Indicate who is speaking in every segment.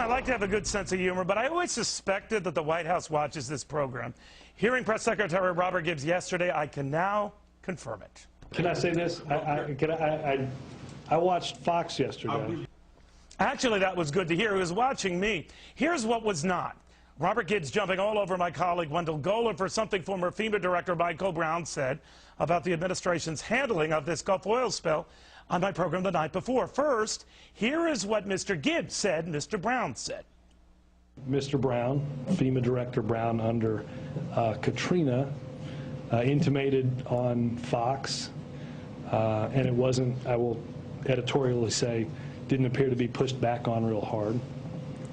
Speaker 1: I like to have a good sense of humor, but I always suspected that the White House watches this program. Hearing Press Secretary Robert Gibbs yesterday, I can now confirm it.
Speaker 2: Can I say this? I watched Fox yesterday.
Speaker 1: Actually, that was good to hear. He was watching me. Here's what was not. Robert Gibbs jumping all over my colleague Wendell Golan for something former FEMA Director Michael Brown said about the administration's handling of this Gulf oil spill on my program the night before. First, here is what Mr. Gibbs said Mr. Brown said.
Speaker 2: Mr. Brown, FEMA Director Brown under Katrina, intimated on Fox, and it wasn't, I will editorially say, didn't appear to be pushed back on real hard,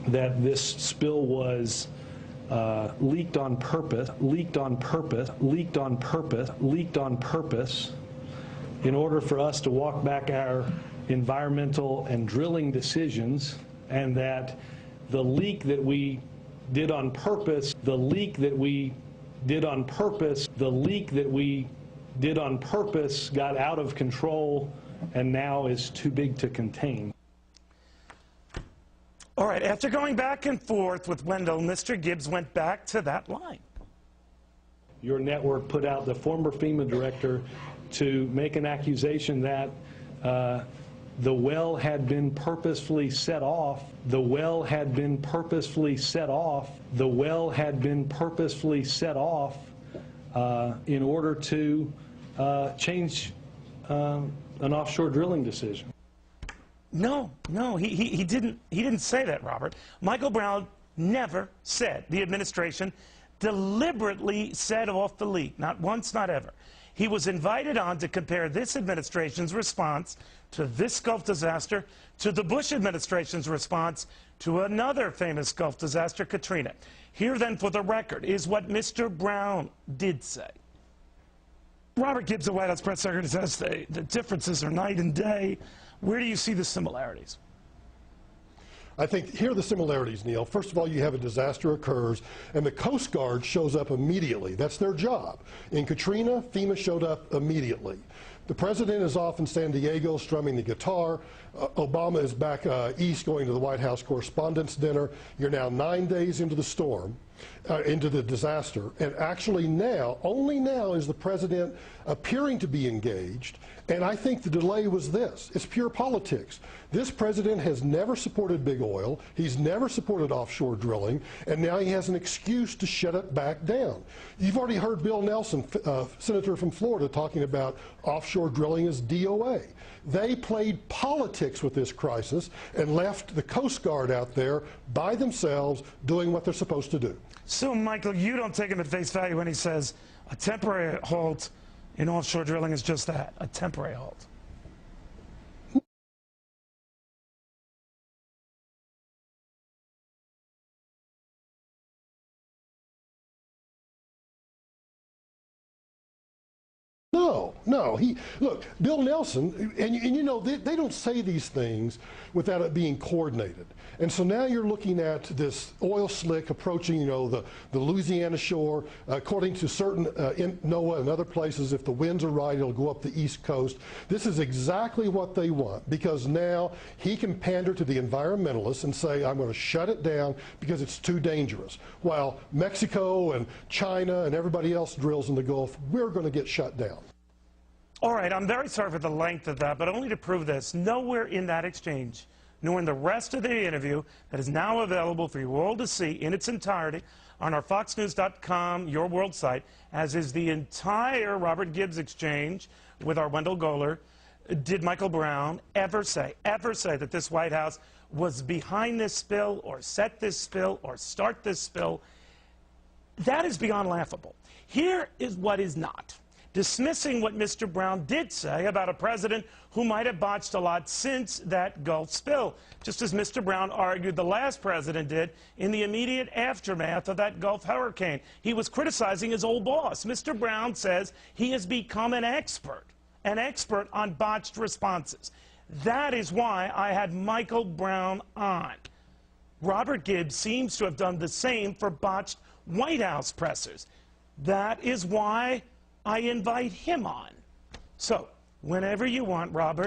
Speaker 2: that this spill was leaked on purpose, in order for us to walk back our environmental and drilling decisions, and that the leak that we did on purpose, got out of control and now is too big to contain.
Speaker 1: All right, after going back and forth with Wendell, Mr. Gibbs went back to that line.
Speaker 2: Your network put out the former FEMA director to make an accusation that the well had been purposefully set off. In order to change an offshore drilling decision.
Speaker 1: No, he didn't say that, Robert. Michael Brown never said the administration deliberately set off the leak, not once, not ever. He was invited on to compare this administration's response to this Gulf disaster to the Bush administration's response to another famous Gulf disaster, Katrina. Here then, for the record, is what Mr. Brown did say. Robert Gibbs, the White House press secretary, says the differences are night and day. Where do you see the similarities?
Speaker 3: I think here are the similarities, Neil. First of all, you have a disaster occurs, and the Coast Guard shows up immediately. That's their job. In Katrina, FEMA showed up immediately. The president is off in San Diego strumming the guitar. Obama is back east going to the White House Correspondents' Dinner. You're now 9 days into the storm, into the disaster, and actually now, only now, is the president appearing to be engaged. And I think the delay was this. It's pure politics. This president has never supported big oil. He's never supported offshore drilling. And now he has an excuse to shut it back down. You've already heard Bill Nelson, senator from Florida, talking about offshore drilling as DOA. They played politics with this crisis and left the Coast Guard out there by themselves doing what they're supposed to do.
Speaker 1: So, Michael, you don't take him at face value when he says a temporary halt in offshore drilling is just that, a temporary halt. No. Look, Bill Nelson, and you know, they don't say these things without it being coordinated. And so now you're looking at this oil slick approaching, you know, the Louisiana shore. According to certain NOAA and other places, if the winds are right, it'll go up the East Coast. This is exactly what they want, because now he can pander to the environmentalists and say, I'm going to shut it down because it's too dangerous. While Mexico and China and everybody else drills in the Gulf, we're going to get shut down. All right, I'm very sorry for the length of that, but only to prove this, nowhere in that exchange, nor in the rest of the interview that is now available for you all to see in its entirety on our FoxNews.com, your world site, as is the entire Robert Gibbs exchange with our Wendell Golan, did Michael Brown ever say that this White House was behind this spill or set this spill or start this spill. That is beyond laughable. Here is what is not. Dismissing what Mr. Brown did say about a president who might have botched a lot since that Gulf spill, just as Mr. Brown argued the last president did in the immediate aftermath of that Gulf hurricane. He was criticizing his old boss. Mr. Brown says he has become an expert on botched responses. That is why I had Michael Brown on. Robert Gibbs seems to have done the same for botched White House pressers. That is why I invite him on. So, whenever you want, Robert,